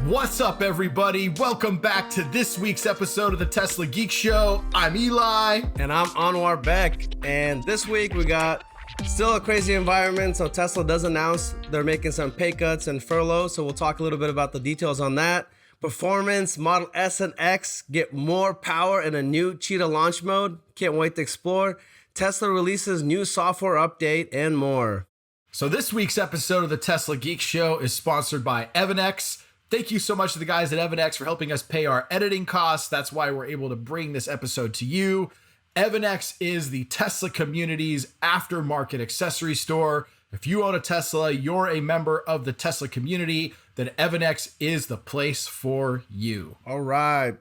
What's up, everybody? Welcome back to this week's episode of the Tesla Geek Show. I'm Eli. And I'm Anwar Beck. And this week we got still a crazy environment. So Tesla does announce they're making some pay cuts and furloughs. So we'll talk a little bit about the details on that. Performance, Model S and X get more power in a new Cheetah launch mode. Can't wait to explore. Tesla releases new software update and more. So this week's episode of the Tesla Geek Show is sponsored by EvanX. Thank you so much to the guys at EvanX for helping us pay our editing costs. That's why we're able to bring this episode to you. EvanX is the Tesla community's aftermarket accessory store. If you own a Tesla, you're a member of the Tesla community, then EvanX is the place for you. All right.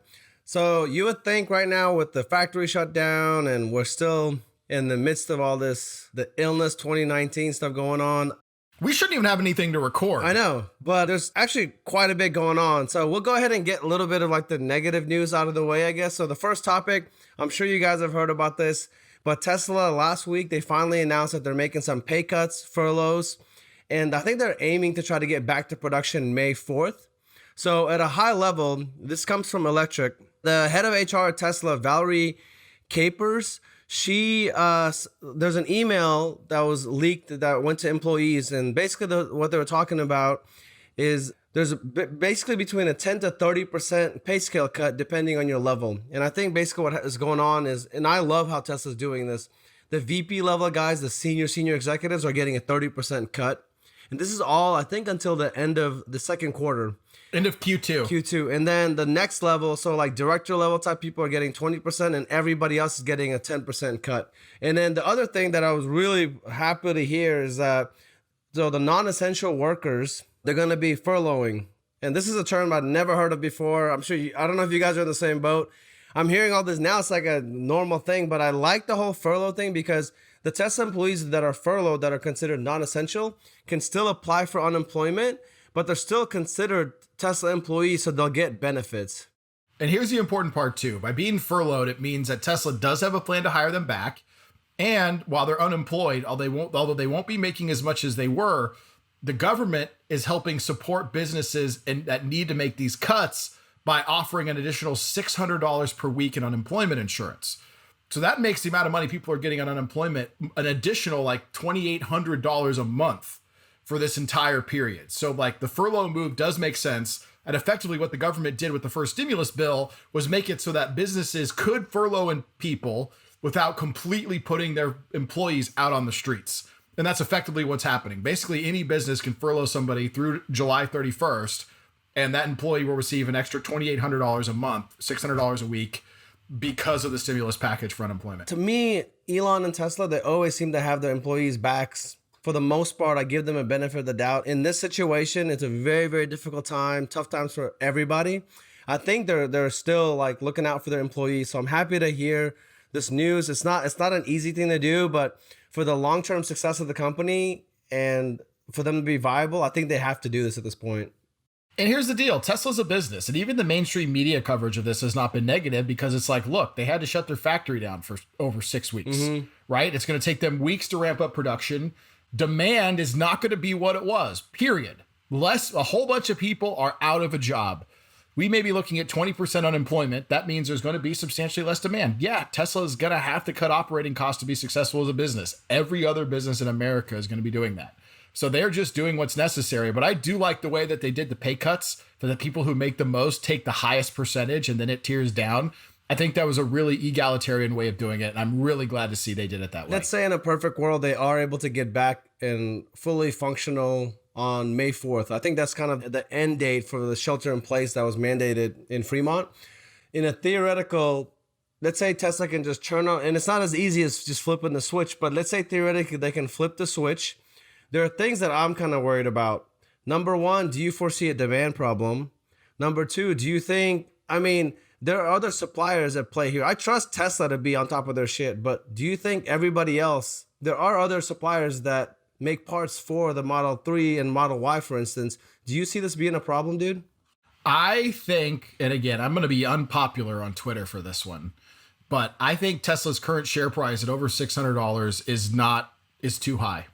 So you would think right now with the factory shut down and we're still in the midst of all this, the illness 2019 stuff going on. We shouldn't even have anything to record. I know, but there's actually quite a bit going on. So we'll go ahead and get a little bit of like the negative news out of the way, I guess. So the first topic, I'm sure you guys have heard about this, but Tesla last week, they finally announced that they're making some pay cuts, furloughs, and I think they're aiming to try to get back to production May 4th. So at a high level, this comes from Electric. The head of HR at Tesla, Valerie Capers, there's an email that was leaked that went to employees, and basically what they were talking about is there's basically between a 10 to 30% pay scale cut depending on your level. And I think basically what is going on is, and I love how Tesla's doing this, the VP level guys, the senior executives are getting a 30% cut. And this is all, I think, until the end of the second quarter. End of Q2. And then the next level, so like director level type people are getting 20% and everybody else is getting a 10% cut. And then the other thing that I was really happy to hear is that so the non-essential workers, they're going to be furloughing. And this is a term I've never heard of before. I'm sure I don't know if you guys are in the same boat. I'm hearing all this now. It's like a normal thing, but I like the whole furlough thing because the Tesla employees that are furloughed, that are considered non-essential, can still apply for unemployment, but they're still considered Tesla employees, so they'll get benefits. And here's the important part too. By being furloughed, it means that Tesla does have a plan to hire them back. And while they're unemployed, although they won't be making as much as they were, the government is helping support businesses that need to make these cuts by offering an additional $600 per week in unemployment insurance. So that makes the amount of money people are getting on unemployment an additional like $2,800 a month for this entire period. So like the furlough move does make sense. And effectively what the government did with the first stimulus bill was make it so that businesses could furlough people without completely putting their employees out on the streets. And that's effectively what's happening. Basically, any business can furlough somebody through July 31st, and that employee will receive an extra $2,800 a month, $600 a week, because of the stimulus package for unemployment. To me, Elon and Tesla, they always seem to have their employees' backs. For the most part, I give them a benefit of the doubt. In this situation, it's a very, very difficult time, tough times for everybody. I think they're still like looking out for their employees. So I'm happy to hear this news. It's not an easy thing to do, but for the long-term success of the company and for them to be viable, I think they have to do this at this point. And here's the deal. Tesla's a business, and even the mainstream media coverage of this has not been negative because it's like, look, they had to shut their factory down for over 6 weeks, right? It's going to take them weeks to ramp up production. Demand is not going to be what it was, period. A whole bunch of people are out of a job. We may be looking at 20% unemployment. That means there's going to be substantially less demand. Yeah, Tesla is going to have to cut operating costs to be successful as a business. Every other business in America is going to be doing that. So they're just doing what's necessary. But I do like the way that they did the pay cuts, for the people who make the most take the highest percentage and then it tears down. I think that was a really egalitarian way of doing it. And I'm really glad to see they did it that way. Let's say in a perfect world, they are able to get back and fully functional on May 4th. I think that's kind of the end date for the shelter in place that was mandated in Fremont. In a theoretical, let's say Tesla can just turn on, and it's not as easy as just flipping the switch, but let's say theoretically they can flip the switch. There are things that I'm kind of worried about. Number one, do you foresee a demand problem? Number two, do you think, there are other suppliers at play here. I trust Tesla to be on top of their shit, but do you think everybody else, there are other suppliers that make parts for the Model 3 and Model Y, for instance. Do you see this being a problem, dude? I think, and again, I'm going to be unpopular on Twitter for this one, but I think Tesla's current share price at over $600 is too high.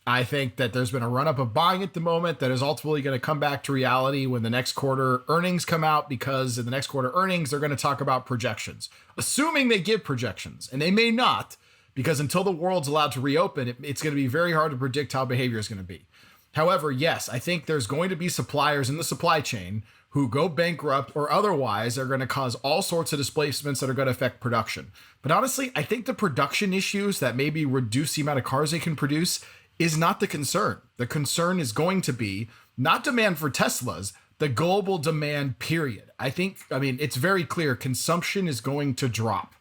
I think that there's been a run up of buying at the moment that is ultimately going to come back to reality when the next quarter earnings come out, because in the next quarter earnings, they're going to talk about projections, assuming they give projections, and they may not, because until the world's allowed to reopen, it's going to be very hard to predict how behavior is going to be. However, yes, I think there's going to be suppliers in the supply chain who go bankrupt or otherwise are going to cause all sorts of displacements that are going to affect production. But honestly, I think the production issues that maybe reduce the amount of cars they can produce is not the concern. The concern is going to be not demand for Teslas, the global demand, period. I mean, it's very clear consumption is going to drop.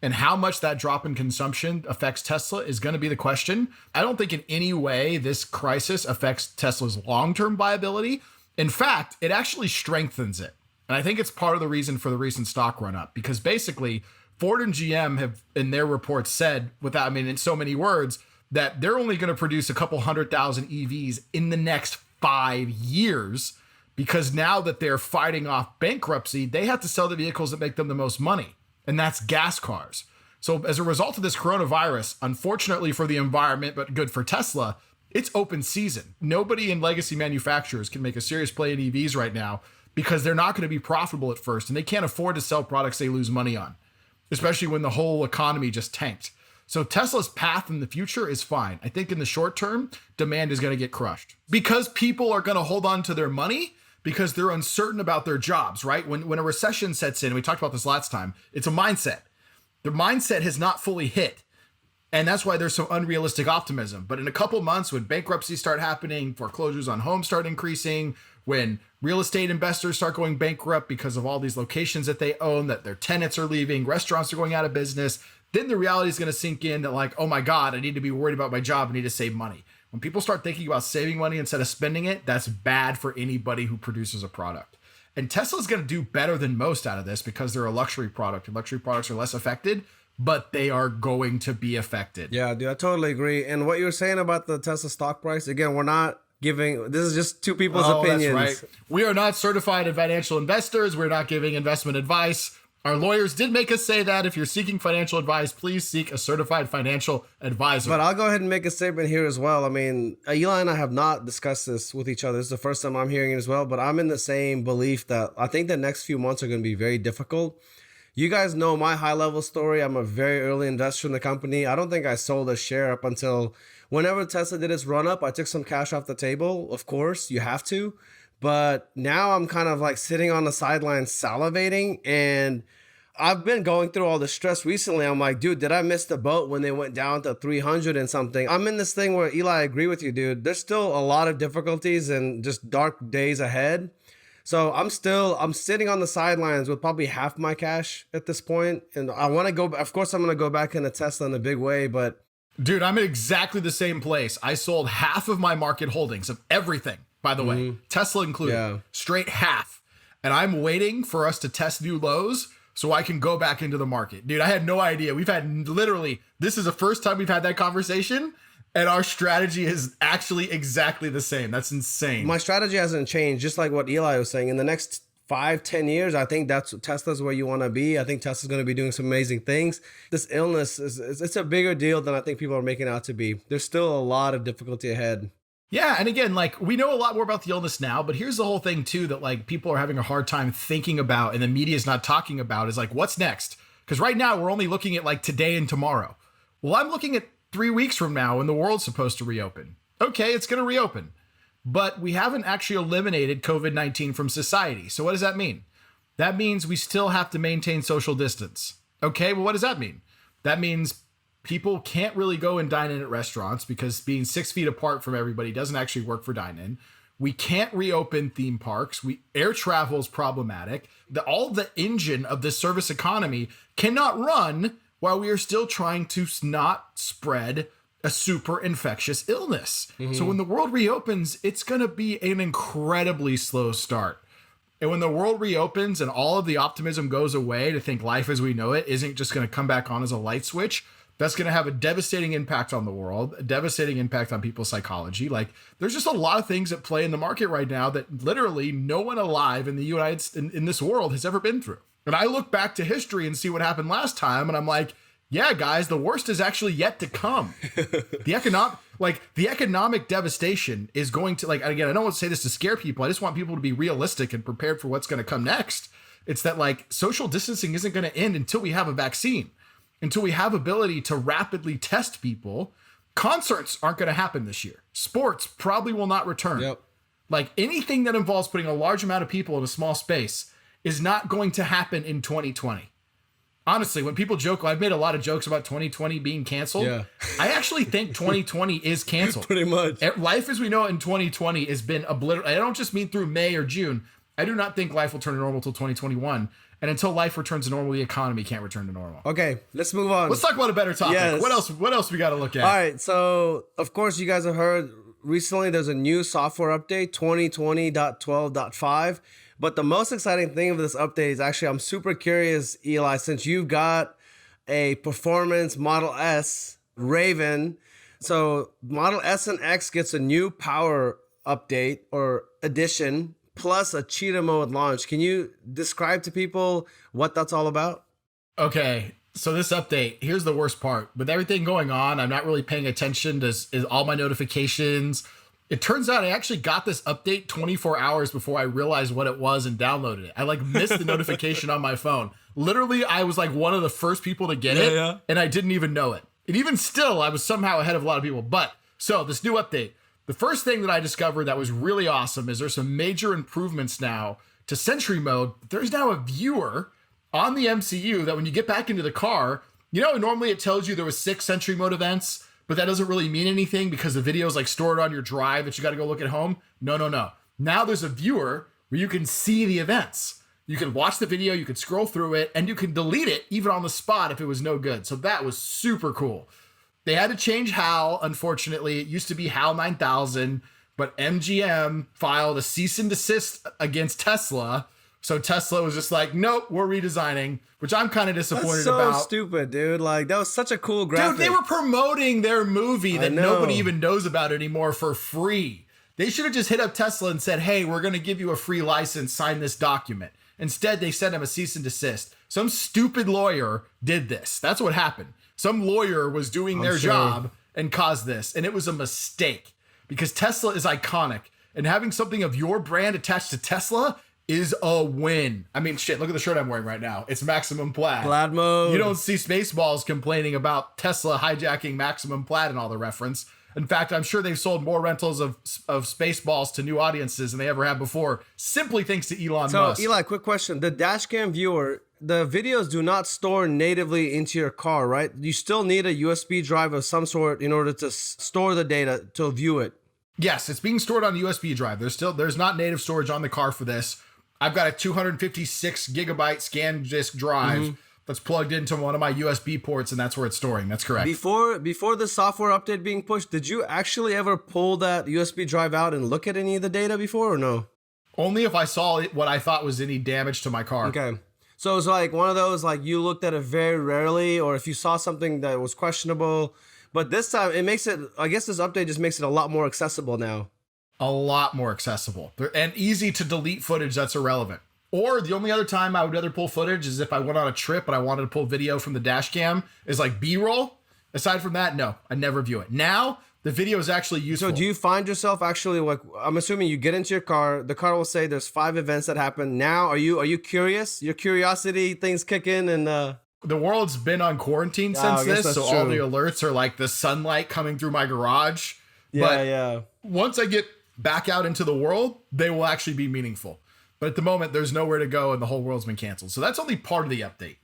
And how much that drop in consumption affects Tesla is going to be the question. I don't think in any way this crisis affects Tesla's long-term viability. In fact, it actually strengthens it. And I think it's part of the reason for the recent stock run up, because basically Ford and GM have in their reports said, in so many words, that they're only going to produce a couple 100,000 EVs in the next 5 years, because now that they're fighting off bankruptcy, they have to sell the vehicles that make them the most money. And that's gas cars. So as a result of this coronavirus, unfortunately for the environment, but good for Tesla, it's open season. Nobody in legacy manufacturers can make a serious play in EVs right now because they're not going to be profitable at first, and they can't afford to sell products they lose money on, especially when the whole economy just tanked. So Tesla's path in the future is fine. I think in the short term, demand is going to get crushed because people are going to hold on to their money because they're uncertain about their jobs, right? When a recession sets in, we talked about this last time, it's a mindset. The mindset has not fully hit. And that's why there's some unrealistic optimism. But in a couple months, when bankruptcies start happening, foreclosures on homes start increasing, when real estate investors start going bankrupt because of all these locations that they own, that their tenants are leaving, restaurants are going out of business, then the reality is going to sink in that like, oh my God, I need to be worried about my job. I need to save money. When people start thinking about saving money instead of spending it, that's bad for anybody who produces a product. And Tesla's going to do better than most out of this because they're a luxury product, and luxury products are less affected, but they are going to be affected. Yeah, dude, I totally agree. And what you were saying about the Tesla stock price, again, we're not giving, this is just two people's opinions. That's right. We are not certified financial investors. We're not giving investment advice. Our lawyers did make us say that if you're seeking financial advice, please seek a certified financial advisor. But I'll go ahead and make a statement here as well. I mean, Eli and I have not discussed this with each other. This is the first time I'm hearing it as well, but I'm in the same belief that I think the next few months are going to be very difficult. You guys know my high level story. I'm a very early investor in the company. I don't think I sold a share up until whenever Tesla did its run up. I took some cash off the table. Of course, you have to. But now I'm kind of like sitting on the sidelines salivating, and I've been going through all the stress recently. I'm like, dude, did I miss the boat when they went down to 300 and something? I'm in this thing where, Eli, I agree with you, dude. There's still a lot of difficulties and just dark days ahead. So I'm sitting on the sidelines with probably half my cash at this point. And I want to go, of course, I'm going to go back into Tesla in a big way, but. Dude, I'm in exactly the same place. I sold half of my market holdings of everything, by the way, Tesla included, straight half. And I'm waiting for us to test new lows so I can go back into the market. Dude, I had no idea. We've had literally, this is the first time we've had that conversation, and our strategy is actually exactly the same. That's insane. My strategy hasn't changed, just like what Eli was saying. In the next 5-10 years, I think Tesla's where you want to be. I think Tesla's going to be doing some amazing things. This illness, it's a bigger deal than I think people are making it out to be. There's still a lot of difficulty ahead. Yeah, and again, like, we know a lot more about the illness now, but here's the whole thing too that like people are having a hard time thinking about and the media is not talking about is like, what's next? Because right now we're only looking at like today and tomorrow. Well, I'm looking at 3 weeks from now when the world's supposed to reopen. Okay, it's going to reopen, but we haven't actually eliminated COVID-19 from society. So what does that mean? That means we still have to maintain social distance. Okay, well, what does that mean? That means people can't really go and dine in at restaurants because being 6 feet apart from everybody doesn't actually work for dine-in. We can't reopen theme parks. Air travel is problematic. All the engine of this service economy cannot run while we are still trying to not spread a super infectious illness. So when the world reopens, it's going to be an incredibly slow start. And when the world reopens and all of the optimism goes away to think life as we know it isn't just going to come back on as a light switch, that's going to have a devastating impact on the world, a devastating impact on people's psychology. Like, there's just a lot of things at play in the market right now that literally no one alive in the in this world has ever been through. And I look back to history and see what happened last time, and I'm like, yeah, guys, the worst is actually yet to come. Like the economic devastation is going to, like, again, I don't want to say this to scare people. I just want people to be realistic and prepared for what's going to come next. It's that like social distancing isn't going to end until we have a vaccine, until we have ability to rapidly test people. Concerts aren't going to happen this year. Sports probably will not return. Yep. Like anything that involves putting a large amount of people in a small space is not going to happen in 2020. Honestly, when people joke, I've made a lot of jokes about 2020 being canceled. Yeah. I actually think 2020 is canceled. Pretty much. Life as we know it in 2020 has been obliterated. I don't just mean through May or June. I do not think life will turn to normal till 2021. And until life returns to normal, the economy can't return to normal. Okay, let's move on. Let's talk about a better topic. Yes. What else we got to look at? All right, so of course you guys have heard recently there's a new software update, 2020.12.5. But the most exciting thing of this update is actually, I'm super curious, Eli, since you've got a performance Model S Raven. So Model S and X gets a new power update or addition, plus a Cheetah mode launch. Can you describe to people what that's all about? Okay, so this update, here's the worst part. With everything going on, I'm not really paying attention to all my notifications. It turns out I actually got this update 24 hours before I realized what it was and downloaded it. I like missed the notification on my phone. Literally, I was like one of the first people to get it, and I didn't even know it. And even still, I was somehow ahead of a lot of people. But so this new update, the first thing that I discovered that was really awesome is there's some major improvements now to Sentry mode. There's now a viewer on the MCU that when you get back into the car, you know, normally it tells you there was 6 Sentry mode events, but that doesn't really mean anything because the video is like stored on your drive that you got to go look at home. No. Now there's a viewer where you can see the events. You can watch the video, you can scroll through it, and you can delete it even on the spot if it was no good. So that was super cool. They had to change HAL, unfortunately. It used to be HAL 9000, but MGM filed a cease and desist against Tesla. So Tesla was just like, nope, we're redesigning, which I'm kind of disappointed about. That's so stupid, dude. Like, that was such a cool graphic. Dude, they were promoting their movie that nobody even knows about anymore for free. They should have just hit up Tesla and said, hey, we're going to give you a free license, sign this document. Instead, they sent him a cease and desist. Some stupid lawyer did this. That's what happened. Some lawyer was doing their job and caused this. And it was a mistake because Tesla is iconic. And having something of your brand attached to Tesla is a win. I mean, shit, look at the shirt I'm wearing right now. It's Maximum Plaid. Plaid mode. You don't see Spaceballs complaining about Tesla hijacking Maximum Plaid and all the reference. In fact, I'm sure they've sold more rentals of Spaceballs to new audiences than they ever have before, simply thanks to Elon Musk. So, Eli, quick question. The dashcam viewer, the videos do not store natively into your car, right? You still need a USB drive of some sort in order to store the data to view it. Yes, it's being stored on a USB drive. There's not native storage on the car for this. I've got a 256 gigabyte scan disk drive that's plugged into one of my USB ports, and that's where it's storing. That's correct. Before the software update being pushed, did you actually ever pull that USB drive out and look at any of the data before or no? Only if I saw what I thought was any damage to my car. Okay. So it's like one of those, like you looked at it very rarely, or if you saw something that was questionable. But this time it makes it, I guess this update just makes it a lot more accessible now. A lot more accessible and easy to delete footage that's irrelevant. Or the only other time I would rather pull footage is if I went on a trip and I wanted to pull video from the dash cam is like B-roll. Aside from that, no, I never view it. Now the video is actually useful. So do you find yourself actually, like, I'm assuming you get into your car, the car will say there's 5 events that happen. Now, are you curious? Your curiosity things kick in and the world's been on quarantine since this, so true. all the alerts are like the sunlight coming through my garage. Yeah. Once I get back out into the world, they will actually be meaningful. But at the moment, there's nowhere to go and the whole world's been canceled. So that's only part of the update.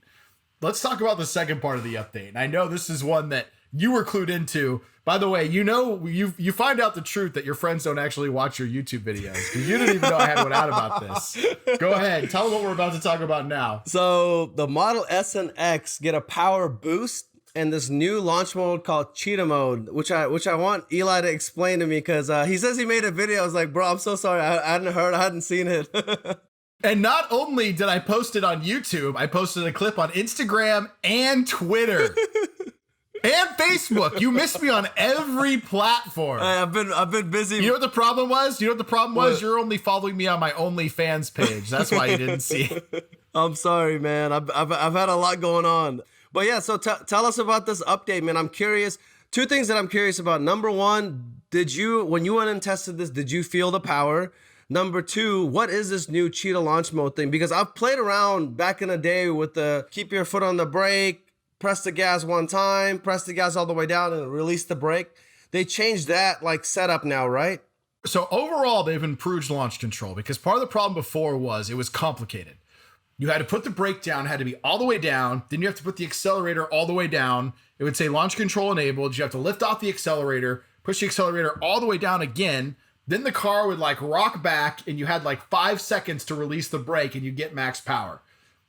Let's talk about the second part of the update. And I know this is one that you were clued into. By the way, you know, you find out the truth that your friends don't actually watch your YouTube videos because you didn't even know I had one out about this. Go ahead. Tell them what we're about to talk about now. So the Model S and X get a power boost and this new launch mode called Cheetah mode, which I want Eli to explain to me because he says he made a video. I was like, bro, I'm so sorry. I hadn't heard. I hadn't seen it. And not only did I post it on YouTube, I posted a clip on Instagram and Twitter. And Facebook. You missed me on every platform. I've been busy. You know what the problem was? You're only following me on my OnlyFans page. That's why you didn't see it. I'm sorry, man. I've had a lot going on. But yeah, so tell us about this update, man. I'm curious. Two things that I'm curious about. Number one, when you went and tested this, did you feel the power? Number two, what is this new Cheetah launch mode thing? Because I've played around back in the day with the keep your foot on the brake, press the gas one time, press the gas all the way down and release the brake. They changed that like setup now, right? So overall, they've improved launch control because part of the problem before was it was complicated. You had to put the brake down, it had to be all the way down. Then you have to put the accelerator all the way down. It would say launch control enabled. You have to lift off the accelerator, push the accelerator all the way down again. Then the car would like rock back and you had like 5 seconds to release the brake and you get max power.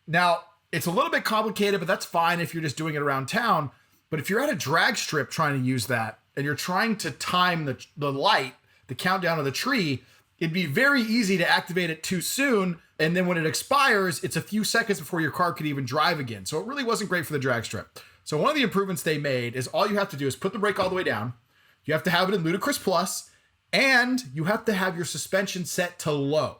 Now, it's a little bit complicated, but that's fine if you're just doing it around town. But if you're at a drag strip trying to use that and you're trying to time the light, the countdown of the tree, it'd be very easy to activate it too soon. And then when it expires, it's a few seconds before your car could even drive again. So it really wasn't great for the drag strip. So one of the improvements they made is all you have to do is put the brake all the way down. You have to have it in Ludicrous Plus, and you have to have your suspension set to low.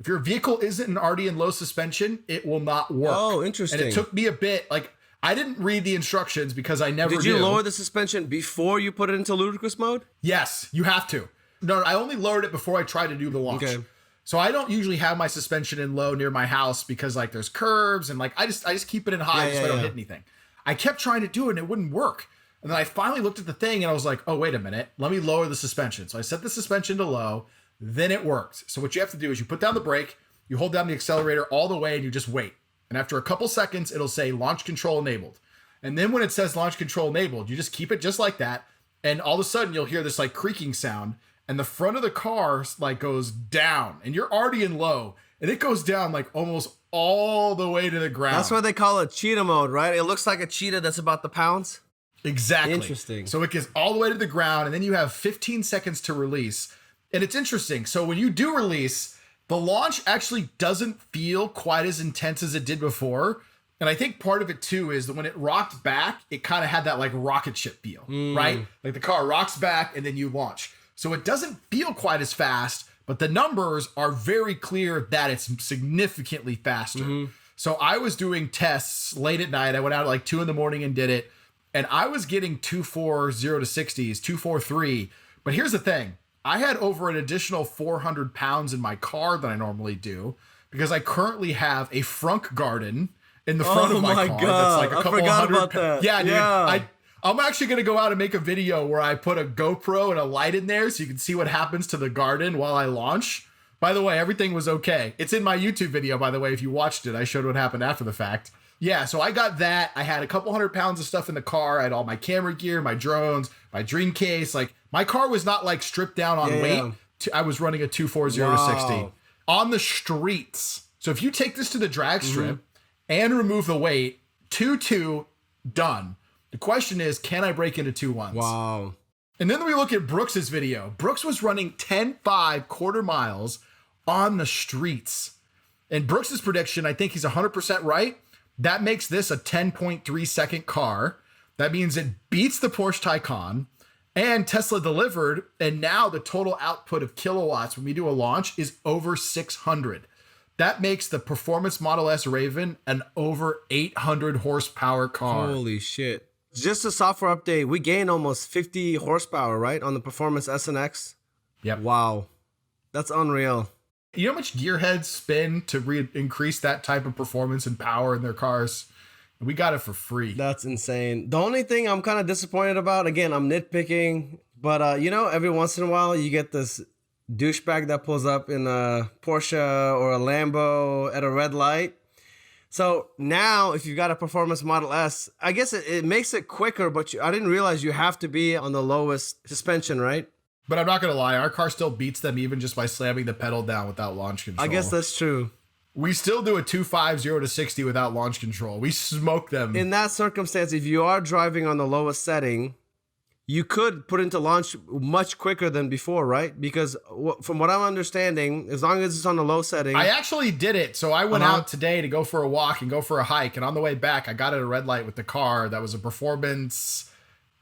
If your vehicle isn't already in low suspension, it will not work. Oh, interesting. And it took me a bit, like I didn't read the instructions because I never Did you lower the suspension before you put it into ludicrous mode? Yes, you have to. No, I only lowered it before I tried to do the launch. Okay. So I don't usually have my suspension in low near my house because like there's curbs and like I just keep it in high so I don't hit anything. I kept trying to do it and it wouldn't work. And then I finally looked at the thing and I was like, oh, wait a minute. Let me lower the suspension. So I set the suspension to low. Then it worked. So what you have to do is you put down the brake, you hold down the accelerator all the way and you just wait. And after a couple seconds, it'll say launch control enabled. And then when it says launch control enabled, you just keep it just like that. And all of a sudden you'll hear this like creaking sound and the front of the car like goes down and you're already in low and it goes down like almost all the way to the ground. That's why they call it cheetah mode, right? It looks like a cheetah that's about to pounce. Exactly. Interesting. So it gets all the way to the ground and then you have 15 seconds to release. And it's interesting. So when you do release, the launch actually doesn't feel quite as intense as it did before. And I think part of it too is that when it rocked back, it kind of had that like rocket ship feel, right? Like the car rocks back and then you launch. So it doesn't feel quite as fast, but the numbers are very clear that it's significantly faster. So I was doing tests late at night. I went out at like 2 a.m. and did it. And I was getting 240 to 60s, 243. But here's the thing. I had over an additional 400 pounds in my car than I normally do because I currently have a frunk garden in the front of my car. God. That's like a couple hundred pounds. Yeah, dude. I'm actually going to go out and make a video where I put a GoPro and a light in there so you can see what happens to the garden while I launch. By the way, everything was okay. It's in my YouTube video, by the way. If you watched it, I showed what happened after the fact. Yeah, so I got that. I had a couple hundred pounds of stuff in the car. I had all my camera gear, my drones, my dream case. Like my car was not like stripped down on weight. I was running a 240 to 60 on the streets. So if you take this to the drag strip and remove the weight, 2.2, done. The question is, can I break into 2.1s? Wow. And then we look at Brooks's video. Brooks was running 10.5 quarter miles on the streets. And Brooks's prediction, I think he's 100% right. That makes this a 10.3 second car. That means it beats the Porsche Taycan and Tesla delivered. And now the total output of kilowatts when we do a launch is over 600. That makes the Performance Model S Raven an over 800 horsepower car. Holy shit. Just a software update. We gained almost 50 horsepower, right? On the Performance S and X. Yep. Wow. That's unreal. You know how much gearheads spend to increase that type of performance and power in their cars? We got it for free. That's insane. The only thing I'm kind of disappointed about, again, I'm nitpicking, but every once in a while you get this douchebag that pulls up in a Porsche or a Lambo at a red light. So now if you've got a Performance Model S, I guess it makes it quicker, but I didn't realize you have to be on the lowest suspension, right? But I'm not going to lie, our car still beats them even just by slamming the pedal down without launch control. I guess that's true. We still do a 250 to 60 without launch control. We smoke them. In that circumstance, if you are driving on the lowest setting, you could put into launch much quicker than before, right? Because from what I'm understanding, as long as it's on the low setting. I actually did it. So I went out today to go for a walk and go for a hike. And on the way back, I got at a red light with the car that was a performance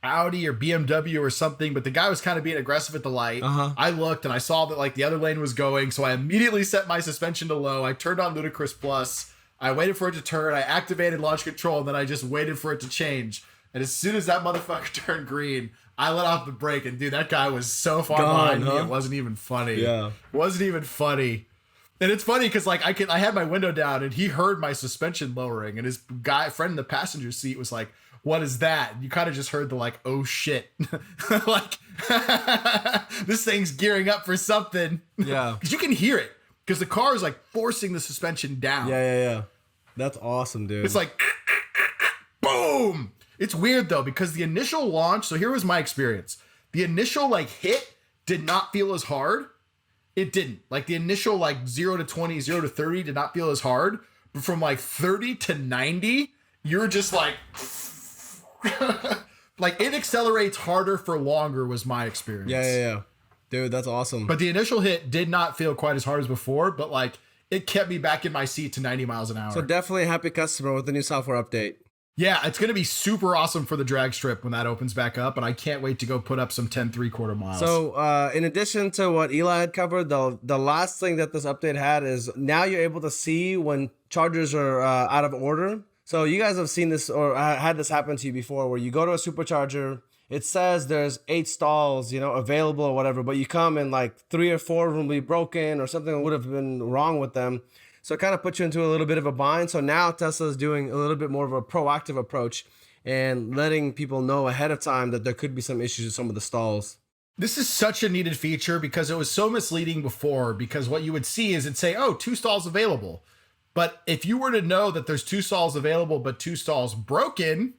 Audi or BMW or something, but the guy was kind of being aggressive at the light. I looked and I saw that like the other lane was going, so I immediately set my suspension to low. I turned on Ludicrous Plus. I waited for it to turn. I activated launch control, and then I just waited for it to change. And as soon as that motherfucker turned green, I let off the brake, and dude, that guy was so far Gone, behind me, it wasn't even funny. Yeah. It wasn't even funny. And it's funny because like I had my window down and he heard my suspension lowering, and his friend in the passenger seat was like, "What is that?" And you kind of just heard the like, "Oh shit." Like this thing's gearing up for something. Yeah. Because you can hear it. Because the car is like forcing the suspension down. Yeah. That's awesome, dude. It's like boom. It's weird though, because the initial launch, so here was my experience. The initial like hit did not feel as hard. It didn't. Like the initial like 0 to 20, 0 to 30 did not feel as hard. But from like 30 to 90, you're just like like it accelerates harder for longer was my experience. Yeah. Dude, that's awesome. But the initial hit did not feel quite as hard as before, but like it kept me back in my seat to 90 miles an hour. So definitely a happy customer with the new software update. Yeah, it's going to be super awesome for the drag strip when that opens back up, and I can't wait to go put up some 10 3/4 miles. So in addition to what Eli had covered, the last thing that this update had is now you're able to see when chargers are out of order. So you guys have seen this or had this happen to you before, where you go to a supercharger, it says there's 8 stalls, available or whatever, but you come and like 3 or 4 of them will be broken or something would have been wrong with them. So it kind of puts you into a little bit of a bind. So now Tesla is doing a little bit more of a proactive approach and letting people know ahead of time that there could be some issues with some of the stalls. This is such a needed feature because it was so misleading before, because what you would see is it'd say, oh, 2 stalls available. But if you were to know that there's 2 stalls available, but 2 stalls broken,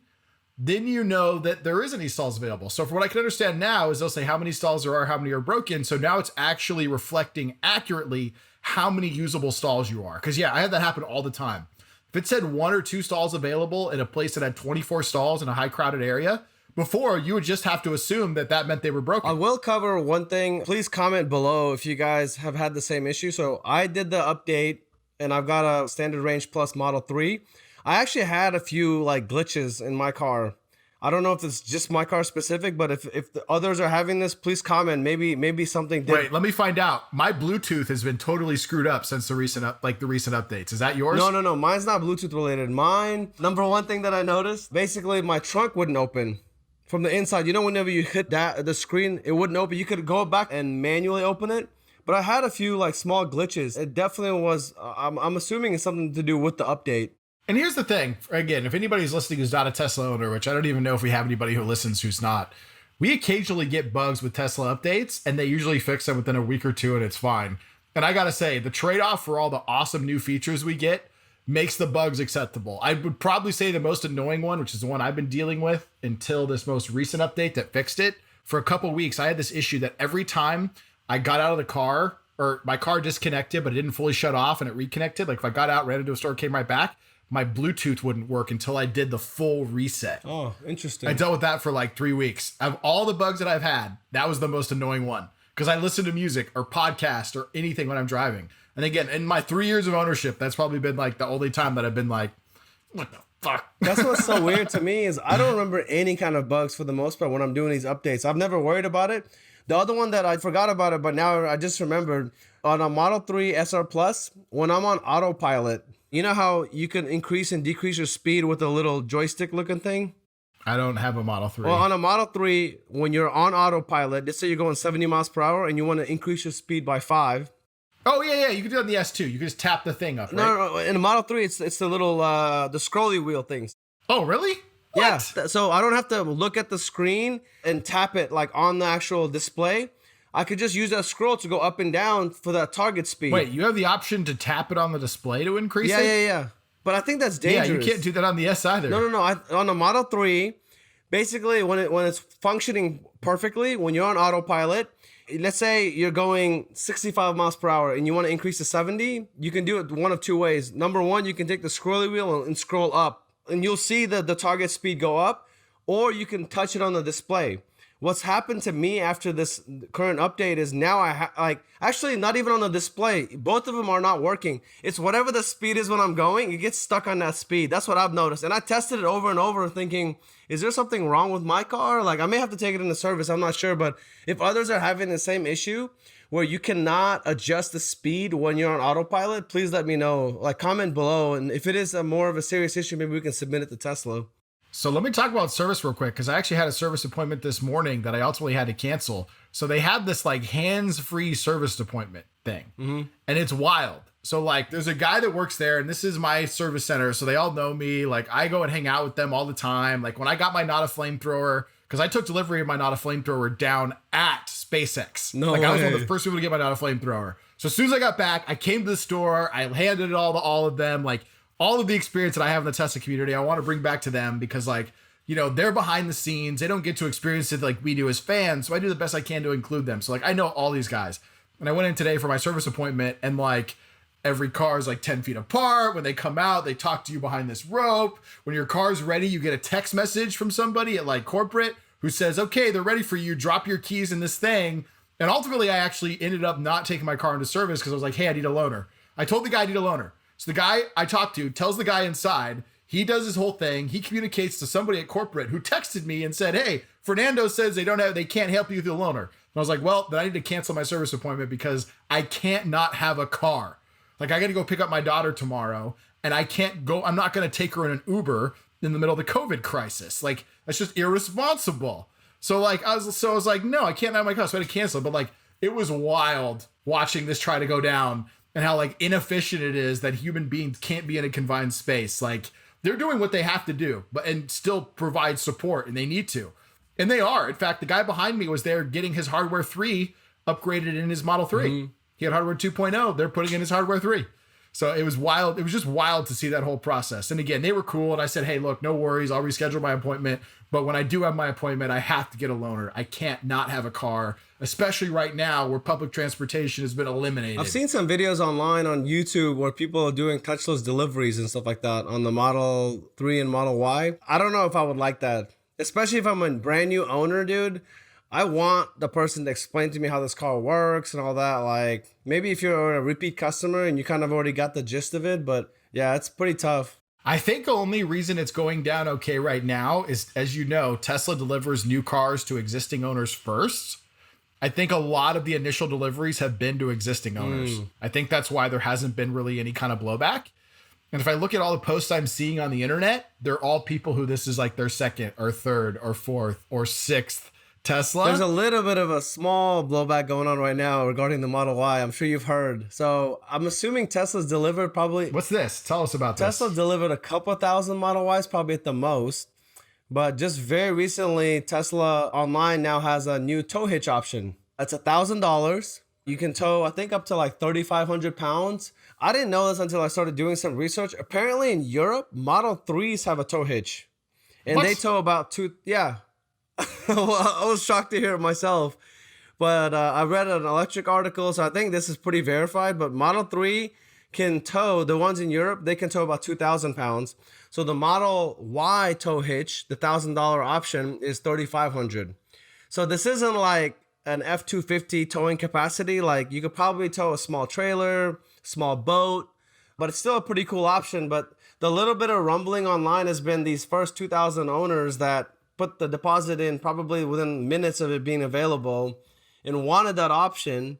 then you know that there isn't any stalls available. So for what I can understand now is they'll say how many stalls there are, how many are broken. So now it's actually reflecting accurately how many usable stalls you are. Because yeah, I had that happen all the time. If it said 1 or 2 stalls available in a place that had 24 stalls in a high crowded area, before you would just have to assume that meant they were broken. I will cover one thing. Please comment below if you guys have had the same issue. So I did the update and I've got a standard range plus Model 3. I actually had a few like glitches in my car. I don't know if it's just my car specific, but if the others are having this, please comment. Maybe something did. Wait, let me find out. My Bluetooth has been totally screwed up since the recent updates. Is that yours? No. Mine's not Bluetooth related. Mine, number one thing that I noticed, basically my trunk wouldn't open from the inside. Whenever you hit the screen, it wouldn't open. You could go back and manually open it. But I had a few like small glitches. It definitely was, I'm assuming it's something to do with the update. And here's the thing, again, if anybody's listening who's not a Tesla owner, which I don't even know if we have anybody who listens who's not, we occasionally get bugs with Tesla updates, and they usually fix them within a week or two, and it's fine. And I gotta say, the trade-off for all the awesome new features we get makes the bugs acceptable. I would probably say the most annoying one, which is the one I've been dealing with until this most recent update that fixed it. For a couple weeks, I had this issue that every time I got out of the car, or my car disconnected, but it didn't fully shut off and it reconnected. Like if I got out, ran into a store, came right back, my Bluetooth wouldn't work until I did the full reset. Oh, interesting. I dealt with that for like 3 weeks. Of all the bugs that I've had, that was the most annoying one. Because I listen to music or podcast or anything when I'm driving. And again, in my 3 years of ownership, that's probably been like the only time that I've been like, what the fuck? That's what's so weird to me is I don't remember any kind of bugs for the most part when I'm doing these updates. I've never worried about it. The other one that I forgot about it, but now I just remembered, on a Model 3 SR Plus, when I'm on autopilot, you know how you can increase and decrease your speed with a little joystick looking thing? I don't have a Model 3. Well, on a Model 3, when you're on autopilot, let's say you're going 70 miles per hour and you want to increase your speed by 5. Oh, yeah. You can do it on the S2. You can just tap the thing up, right? No. In the Model 3, it's the little, the scrolly wheel things. Oh, really? What? Yeah. So I don't have to look at the screen and tap it like on the actual display. I could just use that scroll to go up and down for that target speed. Wait, you have the option to tap it on the display to increase it? Yeah. But I think that's dangerous. Yeah, you can't do that on the S either. No. On the Model 3, basically when it's functioning perfectly, when you're on autopilot, let's say you're going 65 miles per hour and you want to increase to 70, you can do it one of 2 ways. Number one, you can take the scrolly wheel and scroll up, and you'll see the target speed go up, or you can touch it on the display. What's happened to me after this current update is now actually not even on the display. Both of them are not working. It's whatever the speed is when I'm going, it gets stuck on that speed. That's what I've noticed. And I tested it over and over thinking, is there something wrong with my car? Like I may have to take it into service. I'm not sure. But if others are having the same issue where you cannot adjust the speed when you're on autopilot, please let me know. Like comment below. And if it is more of a serious issue, maybe we can submit it to Tesla. So let me talk about service real quick because I actually had a service appointment this morning that I ultimately had to cancel. So they had this like hands-free service appointment thing, and it's wild. So like there's a guy that works there, and this is my service center, so they all know me. Like I go and hang out with them all the time. Like when I got my Not a Flamethrower, because I took delivery of my Not a Flamethrower down at SpaceX. No like way. I was one of the first people to get my Not a Flamethrower. So as soon as I got back, I came to the store, I handed it all to all of them, like all of the experience that I have in the Tesla community, I want to bring back to them because like, you know, they're behind the scenes. They don't get to experience it like we do as fans. So I do the best I can to include them. So like, I know all these guys. And I went in today for my service appointment and like every car is like 10 feet apart. When they come out, they talk to you behind this rope. When your car's ready, you get a text message from somebody at like corporate who says, okay, they're ready for you. Drop your keys in this thing. And ultimately I actually ended up not taking my car into service because I was like, hey, I need a loaner. I told the guy I need a loaner. So the guy I talked to tells the guy inside, he does his whole thing. He communicates to somebody at corporate who texted me and said, hey, Fernando says they can't help you with your loaner. And I was like, well, then I need to cancel my service appointment because I can't not have a car. Like I got to go pick up my daughter tomorrow and I can't go. I'm not going to take her in an Uber in the middle of the COVID crisis. Like that's just irresponsible. So like, I was like, no, I can't have my car. So I had to cancel. But like, it was wild watching this try to go down and how like inefficient it is that human beings can't be in a confined space. Like they're doing what they have to do, but and still provide support, and they need to. And they are. In fact, the guy behind me was there getting his hardware 3 upgraded in his Model 3. He had hardware 2.0. They're putting in his hardware 3. So it was wild. It was just wild to see that whole process. And again, they were cool. And I said, hey, look, no worries. I'll reschedule my appointment. But when I do have my appointment, I have to get a loaner. I can't not have a car, especially right now where public transportation has been eliminated. I've seen some videos online on YouTube where people are doing touchless deliveries and stuff like that on the Model 3 and Model Y. I don't know if I would like that, especially if I'm a brand new owner, dude. I want the person to explain to me how this car works and all that. Like maybe if you're a repeat customer and you kind of already got the gist of it, but yeah, it's pretty tough. I think the only reason it's going down okay right now is, as you know, Tesla delivers new cars to existing owners first. I think a lot of the initial deliveries have been to existing owners. I think that's why there hasn't been really any kind of blowback. And if I look at all the posts I'm seeing on the internet, they're all people who this is like their second or third or fourth or sixth Tesla. There's a little bit of a small blowback going on right now regarding the Model Y. I'm sure you've heard. So I'm assuming Tesla's delivered probably... What's this? Tell us about this. Tesla delivered a couple thousand Model Ys, probably at the most. But just very recently, Tesla online now has a new tow hitch option. That's $1,000. You can tow, I think, up to like 3,500 pounds. I didn't know this until I started doing some research. Apparently in Europe, Model 3s have a tow hitch. And they tow about yeah. I was shocked to hear it myself. But I read an electric article, so I think this is pretty verified. But Model 3 can tow, the ones in Europe, they can tow about 2,000 pounds. So the Model Y tow hitch, the $1,000 option, is 3,500. So this isn't like an F-250 towing capacity. Like you could probably tow a small trailer, small boat, but it's still a pretty cool option. But the little bit of rumbling online has been these first 2,000 owners that put the deposit in probably within minutes of it being available and wanted that option,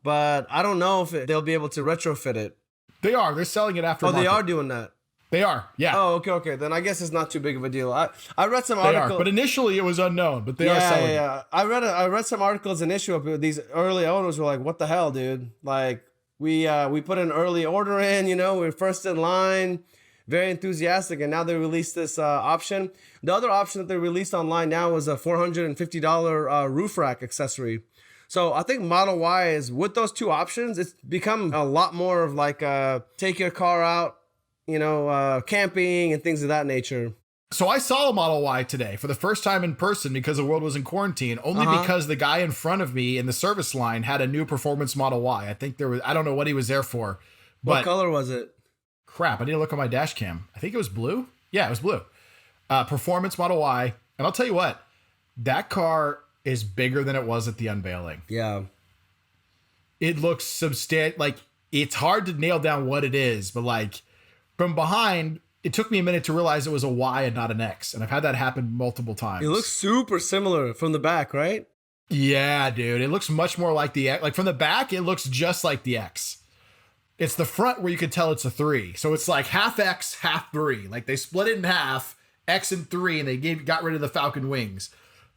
but I don't know if they'll be able to retrofit it. They are. They're selling it after. Oh, they are doing that. They are. Yeah. Oh, okay. Then I guess it's not too big of a deal. I read some articles. They are, but initially it was unknown, but they are selling it. Yeah. I read some articles initially. These early owners were like, "What the hell, dude? Like we put an early order in. You know, we're first in line." Very enthusiastic, and now they released this option. The other option that they released online now is a $450 roof rack accessory. So I think Model Y is, with those two options, it's become a lot more of like take your car out, you know, camping and things of that nature. So I saw a Model Y today for the first time in person because the world was in quarantine, only because the guy in front of me in the service line had a new performance Model Y. I think I don't know what he was there for. But what color was it? Crap, I need to look on my dash cam. I think it was blue. Yeah, it was blue. Performance Model Y. And I'll tell you what, that car is bigger than it was at the unveiling. Yeah. It looks substantial. Like, it's hard to nail down what it is, but like from behind, it took me a minute to realize it was a Y and not an X. And I've had that happen multiple times. It looks super similar from the back, right? Yeah, dude. It looks much more like the X. Like from the back, it looks just like the X. It's the front where you can tell it's a 3. So it's like half X, half 3. Like they split it in half. X and 3, and they got rid of the Falcon wings.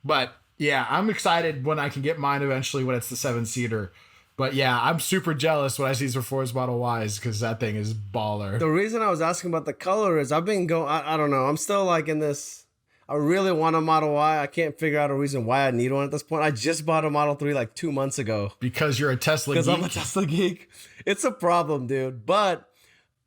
But yeah, I'm excited when I can get mine eventually when it's the 7-seater. But yeah, I'm super jealous when I see Force Model Ys because that thing is baller. The reason I was asking about the color is I've been I don't know. I'm still like in this. I really want a Model Y. I can't figure out a reason why I need one at this point. I just bought a Model 3 like 2 months ago. Because you're a Tesla geek? Because I'm a Tesla geek. It's a problem, dude. But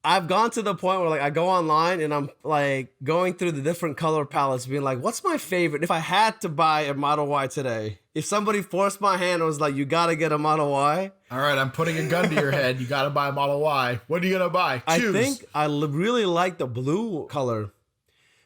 I've gone to the point where like I go online and I'm like going through the different color palettes being like, what's my favorite? If I had to buy a Model Y today, if somebody forced my hand and was like, you got to get a Model Y. All right, I'm putting a gun to your head. You got to buy a Model Y. What are you going to buy? Choose. I think I really like the blue color.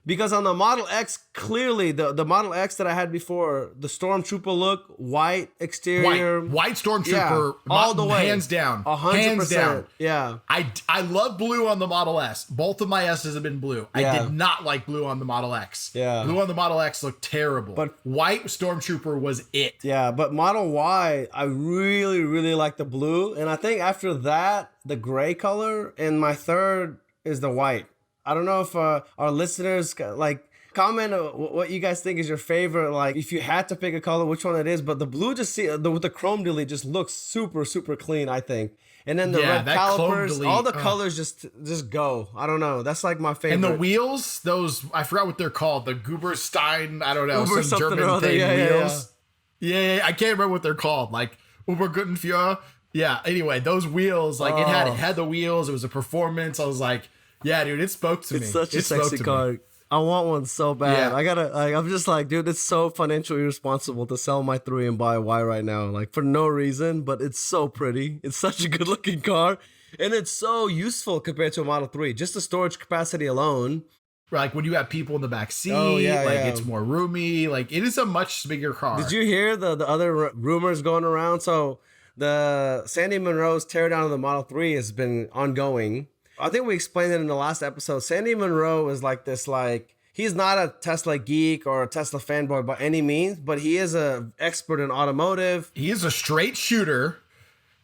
Because on the Model X, clearly the Model X that I had before, the Stormtrooper look, white exterior, white Stormtrooper, all the way, hands down, 100%. Hands down. Yeah, I love blue on the Model S. Both of my S's have been blue. I did not like blue on the Model X. Yeah, blue on the Model X looked terrible. But white Stormtrooper was it. Yeah, but Model Y, I really like the blue, and I think after that, the gray color, and my third is the white. I don't know if our listeners like comment what you guys think is your favorite. Like if you had to pick a color, which one it is. But the blue with the chrome delete just looks super clean, I think. And then the red calipers, all the colors just go. I don't know. That's like my favorite. And the wheels, those I forgot what they're called. The Guberstein, I don't know, some German thing wheels. Yeah, I can't remember what they're called. Like Ubergutenführer. Yeah. Anyway, those wheels, like it had the wheels. It was a performance. I was like. Yeah, dude, it spoke to me. It's such a sexy car. I want one so bad. Yeah. I'm just like, dude, it's so financially irresponsible to sell my 3 and buy a Y right now. Like for no reason, but it's so pretty. It's such a good looking car. And it's so useful compared to a Model 3. Just the storage capacity alone. Like when you have people in the back seat, it's more roomy. Like it is a much bigger car. Did you hear the other rumors going around? So the Sandy Munro's teardown of the Model 3 has been ongoing. I think we explained it in the last episode. Sandy Munro is like this, like, he's not a Tesla geek or a Tesla fanboy by any means, but he is an expert in automotive. He is a straight shooter.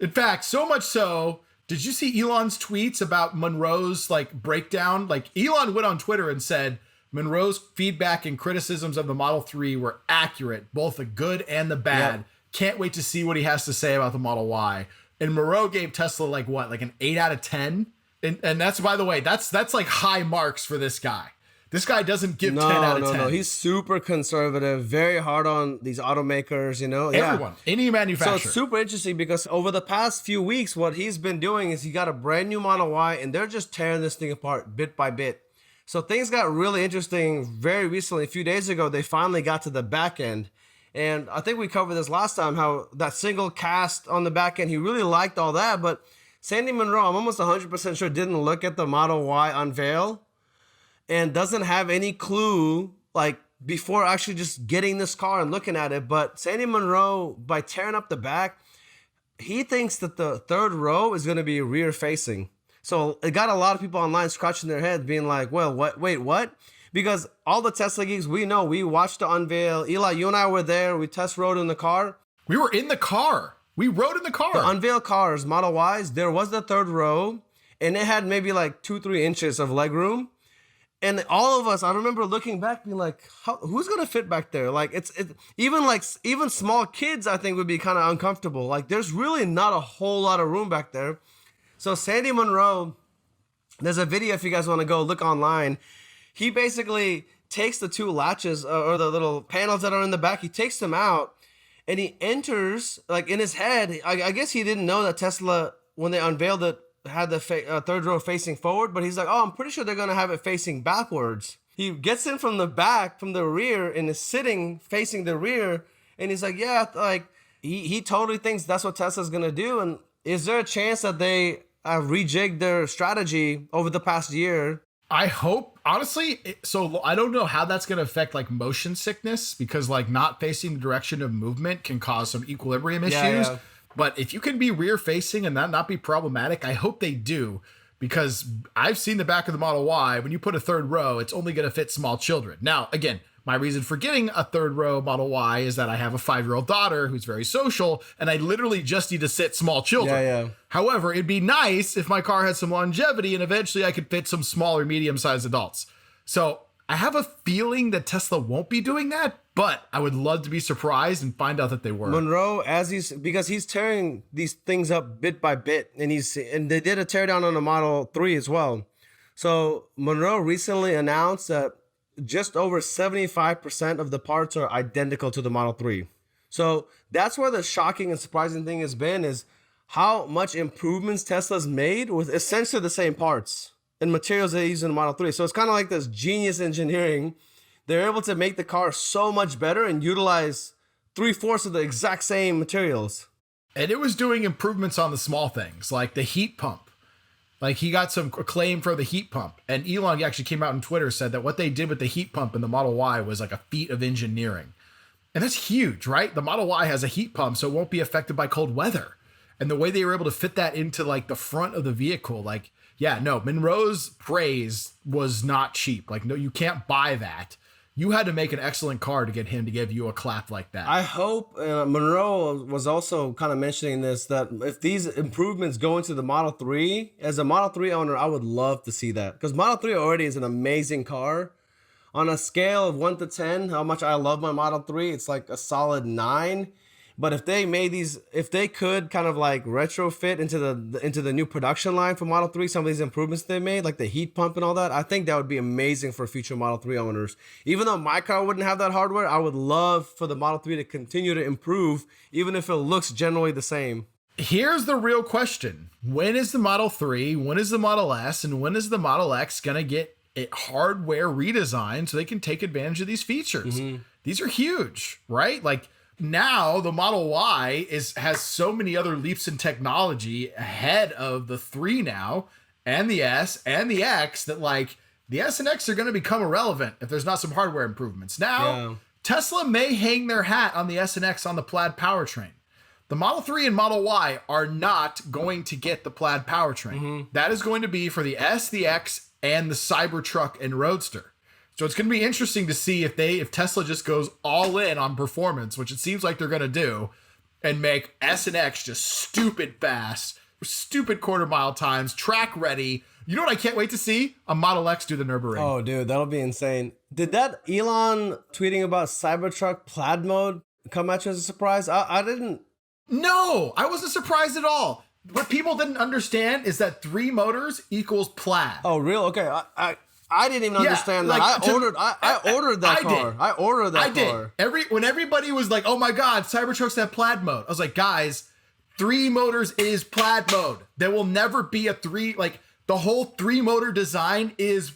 In fact, so much so, did you see Elon's tweets about Munro's like breakdown? Like Elon went on Twitter and said, Munro's feedback and criticisms of the Model 3 were accurate, both the good and the bad. Yep. Can't wait to see what he has to say about the Model Y. And Munro gave Tesla like an 8 out of 10. And that's, by the way, that's like high marks for this guy. This guy doesn't give 10 out of 10. No, he's super conservative, very hard on these automakers, you know. Everyone, any manufacturer. So it's super interesting because over the past few weeks, what he's been doing is he got a brand new Model Y and they're just tearing this thing apart bit by bit. So things got really interesting very recently. A few days ago, they finally got to the back end. And I think we covered this last time, how that single cast on the back end, he really liked all that, but Sandy Munro, I'm almost 100% sure, didn't look at the Model Y unveil and doesn't have any clue, like, before actually just getting this car and looking at it. But Sandy Munro, by tearing up the back, he thinks that the third row is going to be rear-facing. So it got a lot of people online scratching their heads, being like, well, what? Wait, what? Because all the Tesla geeks, we know, we watched the unveil. Eli, you and I were there. We test rode in the car. We were in the car. We rode in the car. The unveiled cars, Model Ys, there was the third row, and it had maybe like 2-3 inches of leg room. And all of us, I remember looking back, being like, who's gonna fit back there? Like even small kids, I think, would be kind of uncomfortable. Like there's really not a whole lot of room back there. So Sandy Munro, there's a video if you guys want to go look online. He basically takes the 2 latches or the little panels that are in the back. He takes them out. And he enters, like in his head, I guess he didn't know that Tesla, when they unveiled it, had the third row facing forward. But he's like, I'm pretty sure they're going to have it facing backwards. He gets in from the back, from the rear, and is sitting facing the rear. And he's like, yeah, like he totally thinks that's what Tesla's going to do. And is there a chance that they rejigged their strategy over the past year? I hope, honestly, so I don't know how that's going to affect like motion sickness, because like not facing the direction of movement can cause some equilibrium issues. Yeah. But if you can be rear facing and that not be problematic, I hope they do, because I've seen the back of the Model Y. When you put a third row, it's only going to fit small children. Now, again, my reason for getting a third row Model Y is that I have a 5-year-old daughter who's very social, and I literally just need to sit small children. Yeah. However, it'd be nice if my car had some longevity and eventually I could fit some small or medium-sized adults. So I have a feeling that Tesla won't be doing that, but I would love to be surprised and find out that they were. Monroe, because he's tearing these things up bit by bit, and they did a teardown on the Model 3 as well. So Monroe recently announced that just over 75% of the parts are identical to the Model 3. So that's where the shocking and surprising thing has been, is how much improvements Tesla's made with essentially the same parts and materials they use in the Model 3. So it's kind of like this genius engineering. They're able to make the car so much better and utilize 3/4 of the exact same materials. And it was doing improvements on the small things, like the heat pump. Like, he got some acclaim for the heat pump. And Elon actually came out on Twitter, said that what they did with the heat pump in the Model Y was like a feat of engineering. And that's huge, right? The Model Y has a heat pump, so it won't be affected by cold weather. And the way they were able to fit that into like the front of the vehicle, like, yeah, no, Monroe's praise was not cheap. Like, no, you can't buy that. You had to make an excellent car to get him to give you a clap like that. I hope Monroe was also kind of mentioning this, that if these improvements go into the Model 3, as a Model 3 owner, I would love to see that. Because Model 3 already is an amazing car. On a scale of 1 to 10, how much I love my Model 3, it's like a solid 9. But if they could kind of like retrofit into the new production line for Model 3, some of these improvements they made, like the heat pump and all that, I think that would be amazing for future Model 3 owners. Even though my car wouldn't have that hardware, I would love for the Model 3 to continue to improve, even if it looks generally the same. Here's the real question. When is the Model 3, when is the Model S, and when is the Model X going to get a hardware redesign so they can take advantage of these features? Mm-hmm. These are huge, right? Like, now the Model Y has so many other leaps in technology ahead of the 3 now, and the S and the X, that like the S and X are going to become irrelevant if there's not some hardware improvements. Now, Tesla may hang their hat on the S and X on the Plaid powertrain. The Model 3 and Model Y are not going to get the Plaid powertrain. Mm-hmm. That is going to be for the S, the X, and the Cybertruck and Roadster. So it's going to be interesting to see if Tesla just goes all in on performance, which it seems like they're going to do, and make S and X just stupid fast, stupid quarter-mile times, track ready. You know what I can't wait to see? A Model X do the Nürburgring. Oh, dude, that'll be insane. Did that Elon tweeting about Cybertruck Plaid mode come at you as a surprise? I didn't. No, I wasn't surprised at all. What people didn't understand is that 3 motors equals Plaid. Oh, real? Okay, I didn't even understand that. I ordered that car. I ordered that car. When everybody was like, "Oh my God, Cybertrucks have Plaid mode," I was like, "Guys, 3 motors is Plaid mode. There will never be a 3. Like, the whole 3 motor design is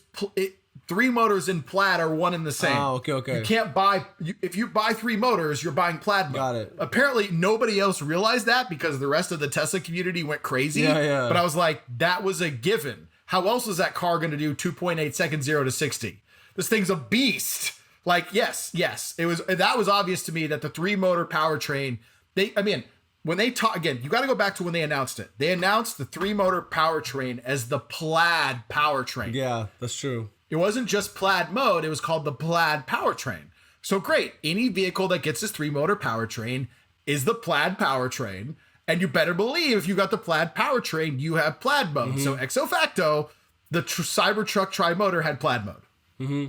3 motors in Plaid are one and the same. Oh, okay. You can't buy if you buy 3 motors, you're buying Plaid mode. Got it. Apparently, nobody else realized that because the rest of the Tesla community went crazy. Yeah. But I was like, that was a given. How else is that car going to do 2.8 seconds 0 to 60? This thing's a beast. Like, yes, that was obvious to me that the 3 motor powertrain, when they talk again, you got to go back to when they announced it. They announced the 3 motor powertrain as the Plaid powertrain. Yeah, that's true. It wasn't just Plaid mode. It was called the Plaid powertrain. So great. Any vehicle that gets this 3 motor powertrain is the Plaid powertrain. And you better believe if you got the Plaid powertrain, you have Plaid mode. Mm-hmm. So ipso facto, the Cybertruck tri-motor had Plaid mode. Mm-hmm.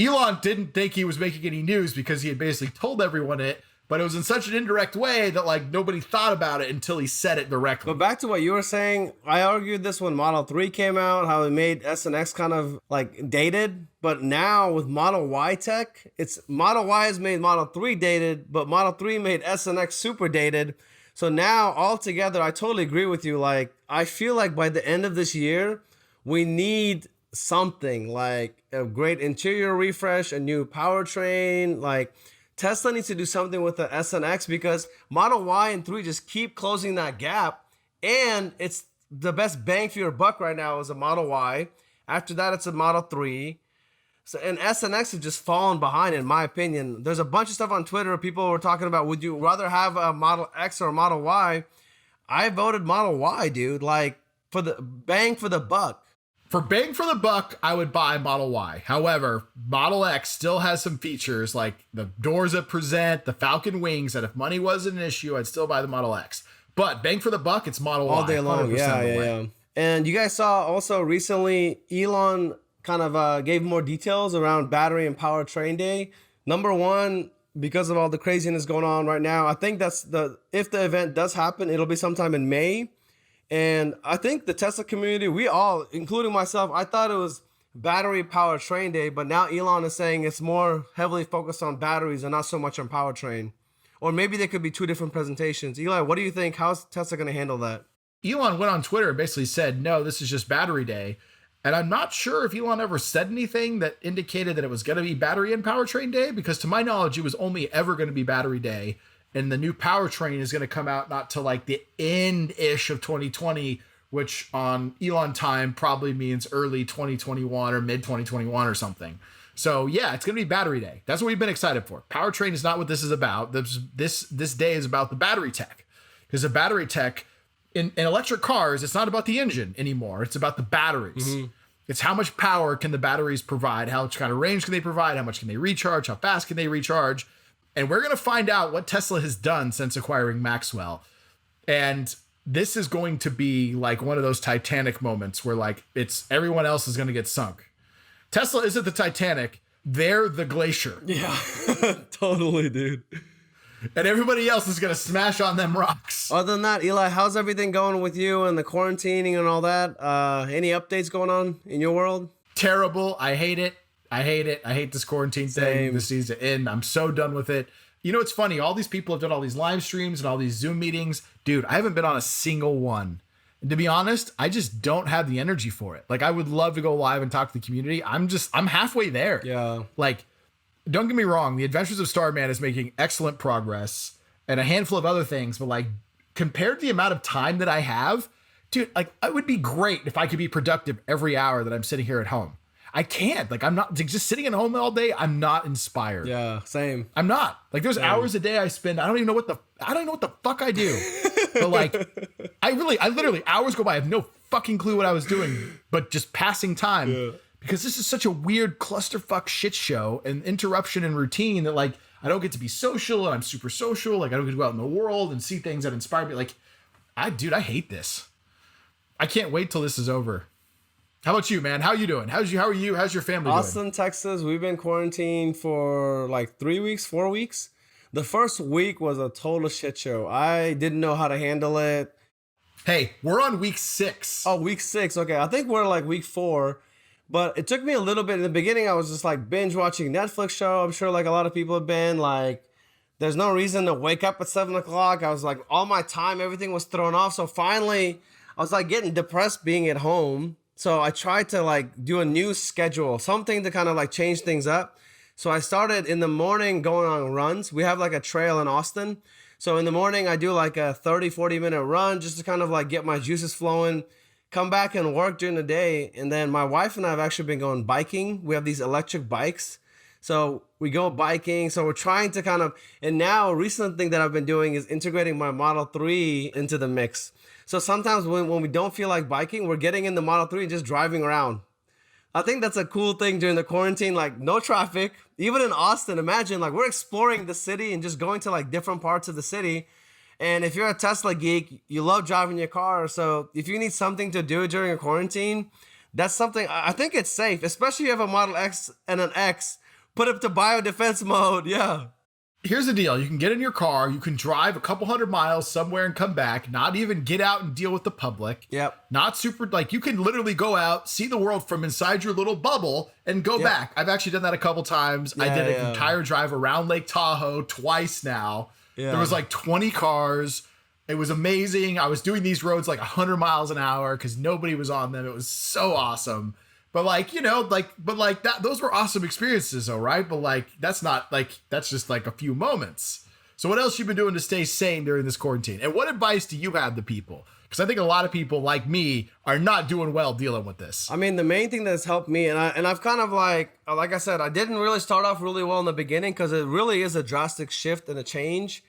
Elon didn't think he was making any news because he had basically told everyone it, but it was in such an indirect way that like nobody thought about it until he said it directly. But back to what you were saying, I argued this when Model 3 came out, how it made S and X kind of like dated. But now with Model Y tech, it's Model Y has made Model 3 dated, but Model 3 made S and X super dated. So now altogether, I totally agree with you. Like, I feel like by the end of this year, we need something like a great interior refresh, a new powertrain. Like, Tesla needs to do something with the S and X because Model Y and 3 just keep closing that gap. And it's the best bang for your buck right now is a Model Y. After that, it's a Model 3. So, and S and X have just fallen behind, in my opinion. There's a bunch of stuff on Twitter. People were talking about, would you rather have a Model X or a Model Y? I voted Model Y, dude. Like, for the bang for the buck. For bang for the buck, I would buy Model Y. However, Model X still has some features like the doors that present, the Falcon wings, that if money wasn't an issue, I'd still buy the Model X. But bang for the buck, it's Model Y. All day long. Yeah. And you guys saw also recently Elon kind of gave more details around battery and powertrain day. Number one, because of all the craziness going on right now, I think if the event does happen, it'll be sometime in May. And I think the Tesla community, we all, including myself, I thought it was battery powertrain day, but now Elon is saying it's more heavily focused on batteries and not so much on powertrain. Or maybe they could be two different presentations. Eli, what do you think? How's Tesla going to handle that? Elon went on Twitter and basically said, no, this is just battery day. And I'm not sure if Elon ever said anything that indicated that it was going to be battery and powertrain day, because to my knowledge, it was only ever going to be battery day. And the new powertrain is going to come out not till like the end-ish of 2020, which on Elon time probably means early 2021 or mid 2021 or something. So yeah, it's going to be battery day. That's what we've been excited for. Powertrain is not what this is about. This day is about the battery tech, because the battery tech in electric cars, it's not about the engine anymore. It's about the batteries. Mm-hmm. It's how much power can the batteries provide? How much kind of range can they provide? How much can they recharge? How fast can they recharge? And we're going to find out what Tesla has done since acquiring Maxwell. And this is going to be like one of those Titanic moments where like everyone else is going to get sunk. Tesla isn't the Titanic. They're the glacier. Yeah, totally, dude. And everybody else is going to smash on them rocks. Other than that, Eli, how's everything going with you and the quarantining and all that? Any updates going on in your world? Terrible. I hate it. I hate this quarantine thing. This needs to end. I'm so done with it. You know, it's funny. All these people have done all these live streams and all these Zoom meetings. Dude, I haven't been on a single one. And to be honest, I just don't have the energy for it. Like, I would love to go live and talk to the community. I'm halfway there. Yeah. Like, don't get me wrong. The Adventures of Starman is making excellent progress and a handful of other things. But like, compared to the amount of time that I have, dude, like, it would be great if I could be productive every hour that I'm sitting here at home. I can't. Like, I'm not just sitting at home all day. I'm not inspired. Yeah, same. I'm not. Like, there's hours a day I spend. I don't even know what the fuck I do. But like, I literally hours go by. I have no fucking clue what I was doing, but just passing time. Yeah. Because this is such a weird clusterfuck shit show and interruption and routine that like, I don't get to be social, and I'm super social. Like, I don't get to go out in the world and see things that inspire me. Like, I hate this. I can't wait till this is over. How about you, man? How you doing? How are you? How's your family doing? Austin, Texas. We've been quarantined for like 4 weeks. The first week was a total shit show. I didn't know how to handle it. Hey, we're on week 6. Oh, week 6. Okay. I think we're like week 4. But it took me a little bit. In the beginning, I was just like binge watching Netflix show. I'm sure like a lot of people have been like, there's no reason to wake up at 7 o'clock. I was like, all my time, everything was thrown off. So finally, I was like getting depressed being at home. So I tried to like do a new schedule, something to kind of like change things up. So I started in the morning going on runs. We have like a trail in Austin. So in the morning, I do like a 40 minute run just to kind of like get my juices flowing, come back and work during the day. And then my wife and I have actually been going biking. We have these electric bikes. So we go biking. So we're trying to kind of, and now a recent thing that I've been doing is integrating my Model 3 into the mix. So sometimes when we don't feel like biking, we're getting in the Model 3 and just driving around. I think that's a cool thing during the quarantine, like no traffic. Even in Austin, imagine like we're exploring the city and just going to like different parts of the city. And if you're a Tesla geek, you love driving your car. So if you need something to do during a quarantine, that's something, I think it's safe, especially if you have a Model X and an X, put it to biodefense mode. Yeah. Here's the deal. You can get in your car, you can drive a couple 100 miles somewhere and come back, not even get out and deal with the public. Yep. Not super, like you can literally go out, see the world from inside your little bubble and go back. I've actually done that a couple times. I did an entire drive around Lake Tahoe twice now. Yeah. There was like 20 cars. It was amazing. I was doing these roads like 100 miles an hour because nobody was on them. It was so awesome. But like, you know, like that, those were awesome experiences though, right? But like, that's just like a few moments. So what else you been doing to stay sane during this quarantine? And what advice do you have to people? Because I think a lot of people like me are not doing well dealing with this. I mean, the main thing that's helped me, and I've kind of like I said, I didn't really start off really well in the beginning because it really is a drastic shift and a change.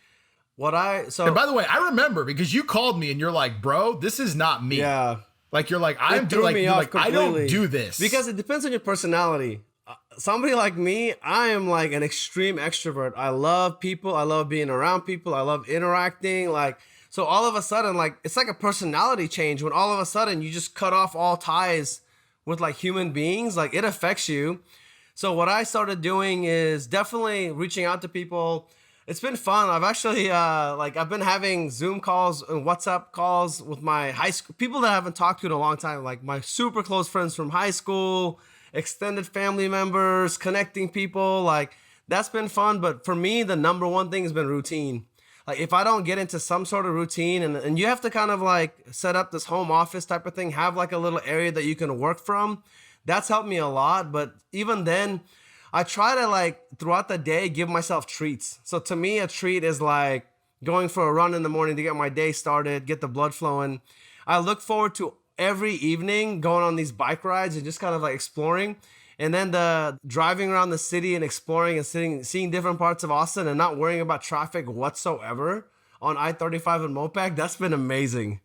And by the way, I remember because you called me and you're like, bro, this is not me. Yeah. Like you're like, I don't do this. Because it depends on your personality. Somebody like me, I am like an extreme extrovert. I love people. I love being around people. I love interacting. Like, so all of a sudden, like, it's like a personality change when all of a sudden you just cut off all ties with like human beings, like it affects you. So what I started doing is definitely reaching out to people. It's been fun. I've actually I've been having Zoom calls and WhatsApp calls with my high school people that I haven't talked to in a long time, like my super close friends from high school, extended family members, connecting people. Like that's been fun. But for me, the number one thing has been routine. Like if I don't get into some sort of routine, and you have to kind of like set up this home office type of thing, have like a little area that you can work from. That's helped me a lot. But even then, I try to like throughout the day give myself treats. So to me, a treat is like going for a run in the morning to get my day started, get the blood flowing. I look forward to every evening going on these bike rides and just kind of like exploring. And then the driving around the city and exploring and seeing different parts of Austin and not worrying about traffic whatsoever on I-35 and Mopac, that's been amazing.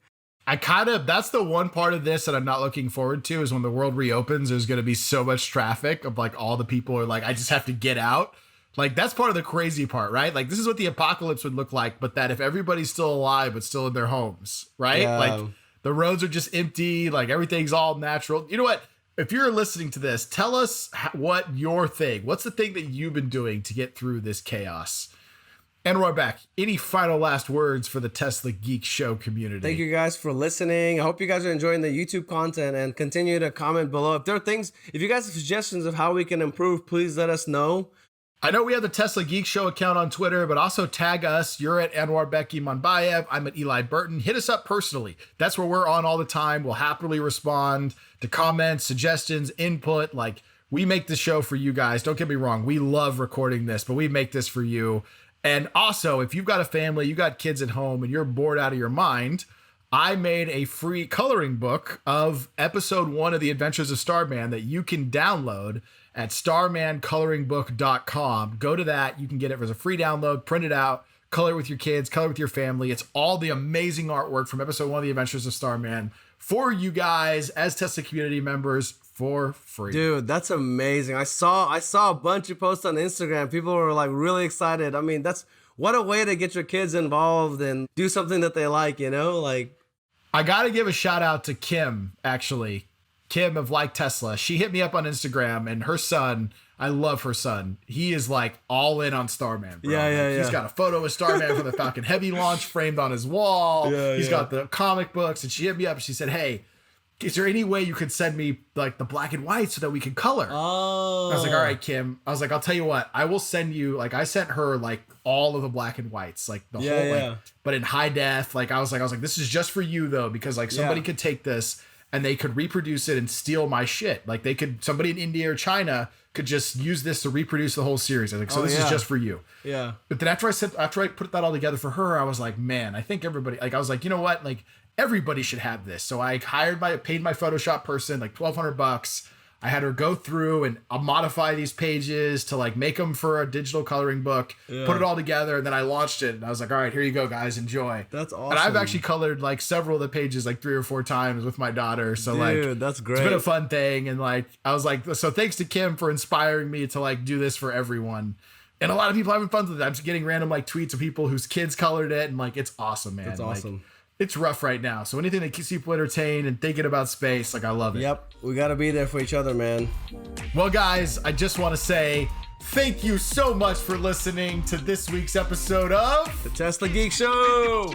That's the one part of this that I'm not looking forward to is when the world reopens, there's going to be so much traffic of like all the people are like, I just have to get out. Like that's part of the crazy part, right? Like this is what the apocalypse would look like, but that if everybody's still alive, but still in their homes, right? Yeah. Like the roads are just empty, like everything's all natural. You know what? If you're listening to this, tell us what's the thing that you've been doing to get through this chaos? And we're back. Any final last words for the Tesla Geek Show community? Thank you guys for listening. I hope you guys are enjoying the YouTube content and continue to comment below. If you guys have suggestions of how we can improve, please let us know. I know we have the Tesla Geek Show account on Twitter, but also tag us. You're at Anwar Becky Monbayev. I'm at Eli Burton. Hit us up personally. That's where we're on all the time. We'll happily respond to comments, suggestions, input. Like we make the show for you guys. Don't get me wrong. We love recording this, but we make this for you. And also, if you've got a family, you got kids at home, and you're bored out of your mind, I made a free coloring book of episode 1 of The Adventures of Starman that you can download at starmancoloringbook.com. Go to that. You can get it as a free download, print it out, color with your kids, color with your family. It's all the amazing artwork from episode 1 of The Adventures of Starman for you guys as Tesla community members for free. Dude, that's amazing. I saw a bunch of posts on Instagram. People were like really excited. I mean, what a way to get your kids involved and do something that they like, you know? Like I got to give a shout out to Kim, actually. Kim of Like Tesla. She hit me up on Instagram, and her son, I love her son. He is like all in on Starman, bro. Yeah. He's got a photo of Starman from the Falcon Heavy launch framed on his wall. He's got the comic books, and she hit me up and she said, hey, is there any way you could send me like the black and white so that we can color? Oh. I was like, all right, Kim. I was like, I'll tell you what, I will send you, like I sent her like all of the black and whites, like the whole, like, but in high def. Like I was like, this is just for you though, because like somebody could take this and they could reproduce it and steal my shit. Like somebody in India or China could just use this to reproduce the whole series. I was like, this is just for you. Yeah. But then after I put that all together for her, I was like, man, I think everybody, like, I was like, you know what? Like everybody should have this. So I paid my Photoshop person like $1,200. I had her go through and modify these pages to like make them for a digital coloring book, put it all together. And then I launched it and I was like, all right, here you go, guys, enjoy. That's awesome. And I've actually colored like several of the pages like 3 or 4 times with my daughter. So dude, that's great. It's been a fun thing. And like, I was like, so thanks to Kim for inspiring me to like do this for everyone. And a lot of people having fun with it. I'm just getting random like tweets of people whose kids colored it. And like, it's awesome, man. That's awesome. Like, it's rough right now. So anything that keeps people entertained and thinking about space, like I love it. Yep. We got to be there for each other, man. Well, guys, I just want to say thank you so much for listening to this week's episode of The Tesla Geek Show.